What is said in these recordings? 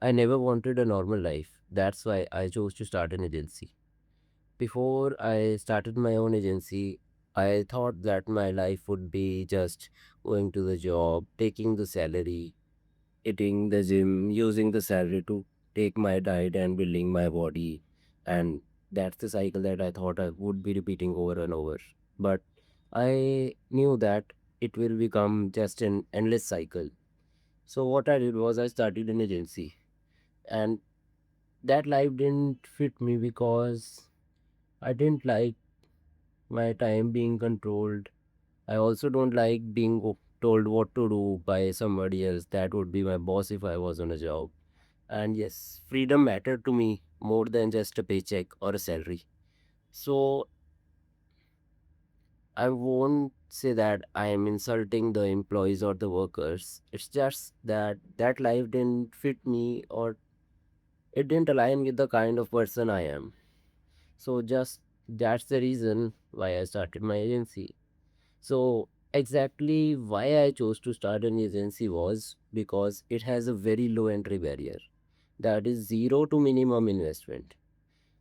I never wanted a normal life. That's why I chose to start an agency. Before I started my own agency, I thought that my life would be just going to the job, taking the salary, hitting the gym, using the salary to take my diet and building my body. And that's the cycle that I thought I would be repeating over and over. But I knew that it will become just an endless cycle. So what I did was I started an agency, and that life didn't fit me because I didn't like my time being controlled. I also don't like being told what to do by somebody else. That would be my boss if I was on a job. And yes, freedom mattered to me more than just a paycheck or a salary. So I won't say that I am insulting the employees or the workers. It's just that that life didn't fit me, or it didn't align with the kind of person I am. So just that's the reason why I started my agency. So exactly why I chose to start an agency was because it has a very low entry barrier. That is zero to minimum investment.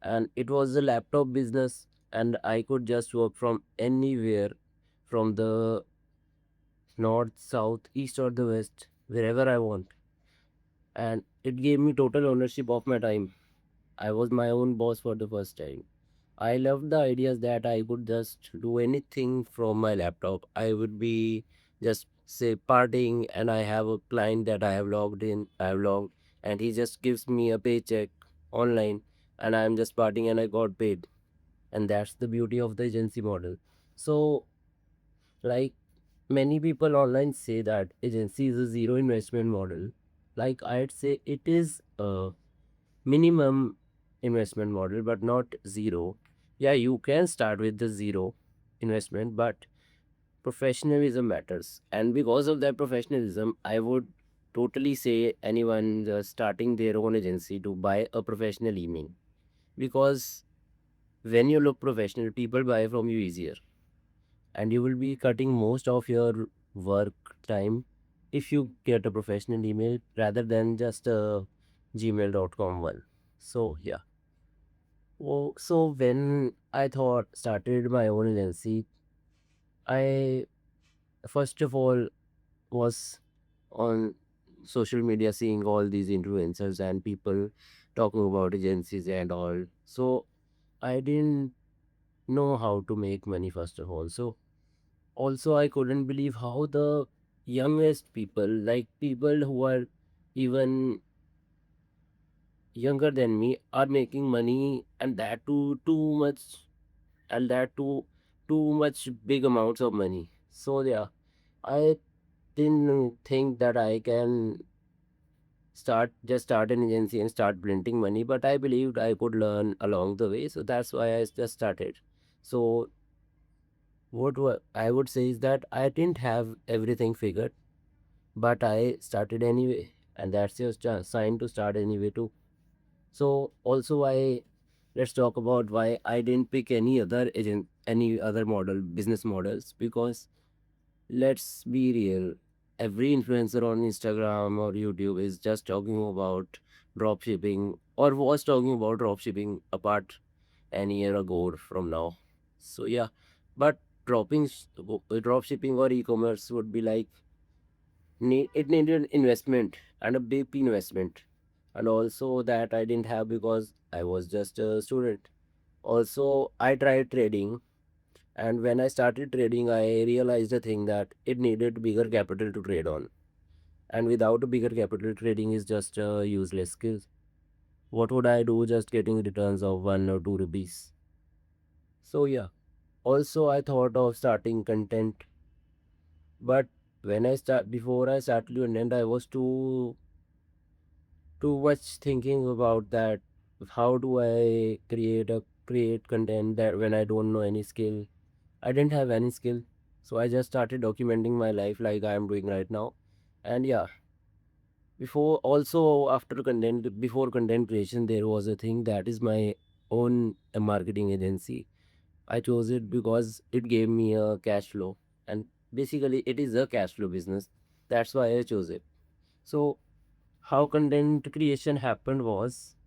And it was a laptop business, and I could just work from anywhere, from the north, south, east, or the west, wherever I want. And it gave me total ownership of my time. I was my own boss for the first time. I loved the ideas that I could just do anything from my laptop. I would be just say partying, and I have a client that I have logged, and he just gives me a paycheck online, and I'm just partying and I got paid. And that's the beauty of the agency model. So, like, many people online say that agency is a zero investment model. Like, I'd say it is a minimum investment model, but not zero. Yeah, you can start with the zero investment, but professionalism matters. And because of that professionalism, I would totally say anyone starting their own agency to buy a professional email, because when you look professional, people buy from you easier, and you will be cutting most of your work time if you get a professional email rather than just a gmail.com one. So yeah. So when I thought started my own agency, I first of all was on social media seeing all these influencers and people talking about agencies and all. So I didn't know how to make money first of all. So also I couldn't believe how the youngest people, like people who are even younger than me, are making money, and that too much, and that too much big amounts of money. So yeah, I didn't think that I can start an agency and start printing money, but I believed I could learn along the way. So that's why I just started. So I would say is that I didn't have everything figured, but I started anyway, and that's your sign to start anyway too. So also I let's talk about why I didn't pick any other business models, because let's be real, every influencer on Instagram or YouTube is just talking about drop shipping, or was talking about drop shipping apart an year ago from now. So yeah, but drop shipping or e-commerce would be like it needed investment, and a big investment, and also that I didn't have because I was just a student. Also I tried trading, and when I started trading, I realized a thing that it needed bigger capital to trade on. And without a bigger capital, trading is just a useless skill. What would I do just getting returns of 1 or 2 rupees? So yeah. Also I thought of starting content, but before I started content, I was too much thinking about that. How do I create content that when I don't know any skill? I didn't have any skill. So I just started documenting my life like I am doing right now. And yeah, before content creation, there was a thing that is my own marketing agency. I chose it because it gave me a cash flow. And basically, it is a cash flow business. That's why I chose it. So how content creation happened was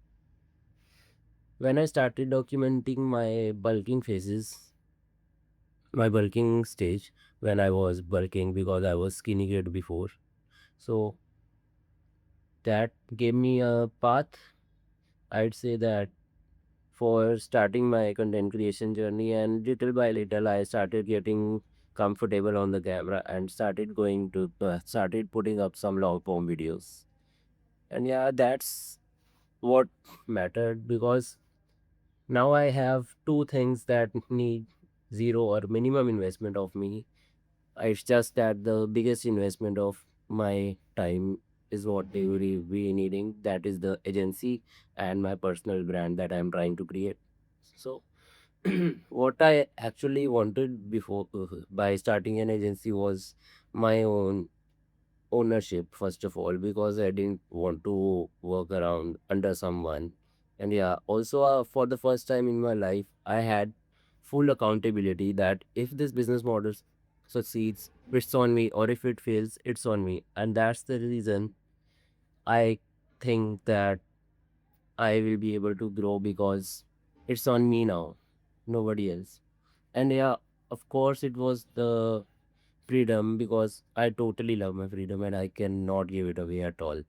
when I started documenting my bulking stage, when I was bulking because I was skinny kid before. So that gave me a path. I'd say that for starting my content creation journey, and little by little I started getting comfortable on the camera and started putting up some long form videos. And yeah, that's what mattered because now I have two things that need zero or minimum investment of me. It's just that the biggest investment of my time is what they will be needing. That is the agency and my personal brand that I'm trying to create. So, what I actually wanted before by starting an agency was my own ownership, first of all, because I didn't want to work around under someone. And yeah, also for the first time in my life, I had full accountability that if this business model succeeds, it's on me, or if it fails, it's on me. And that's the reason I think that I will be able to grow because it's on me now, nobody else. And yeah, of course, it was the freedom because I totally love my freedom and I cannot give it away at all.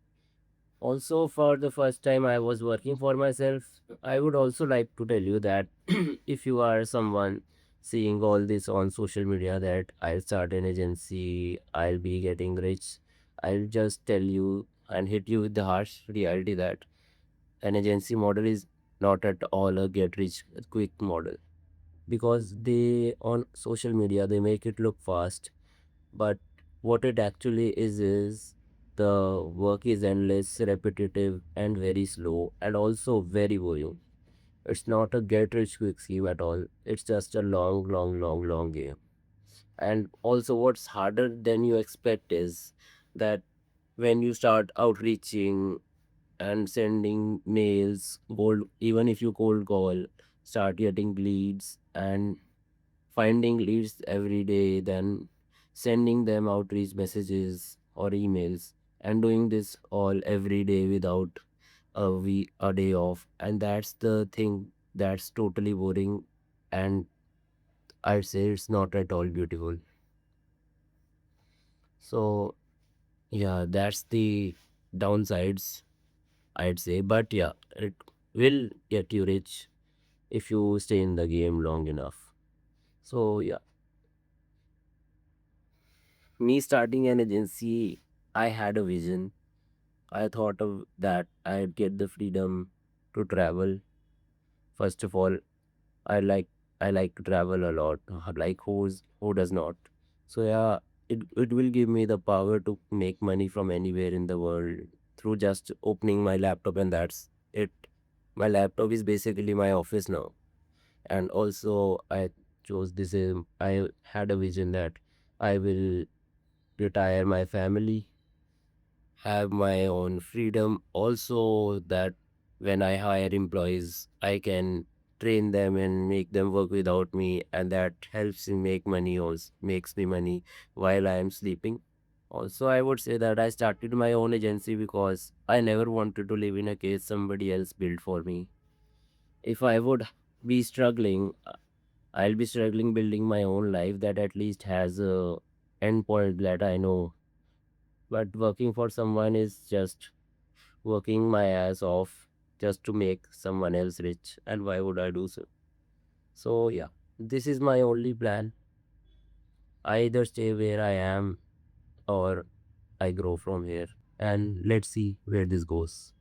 Also, for the first time I was working for myself, I would also like to tell you that if you are someone seeing all this on social media that I'll start an agency, I'll be getting rich, I'll just tell you and hit you with the harsh reality that an agency model is not at all a get rich quick model because they on social media they make it look fast, but what it actually is the work is endless, repetitive, and very slow, and also very boring. It's not a get rich quick scheme at all. It's just a long, long, long, long game. And also, what's harder than you expect is that when you start outreaching and sending mails, even if you cold call, start getting leads and finding leads every day, then sending them outreach messages or emails, and doing this all every day without a day off. And that's the thing that's totally boring, and I'd say it's not at all beautiful. So yeah, that's the downsides, I'd say. But yeah, it will get you rich if you stay in the game long enough. So yeah, me starting an agency, I had a vision. I thought of that I'd get the freedom to travel. First of all, I like I like to travel a lot. Like who does not? So yeah, it will give me the power to make money from anywhere in the world through just opening my laptop, and that's it. My laptop is basically my office now. And also I chose this I had a vision that I will retire my family, have my own freedom. Also, that when I hire employees, I can train them and make them work without me, and that helps me make money, also makes me money while I am sleeping. Also, I would say that I started my own agency because I never wanted to live in a case somebody else built for me. If I would be struggling, I'll be struggling building my own life that at least has a endpoint that I know. But working for someone is just working my ass off just to make someone else rich. And why would I do so? So, yeah, this is my only plan. I either stay where I am or I grow from here. And let's see where this goes.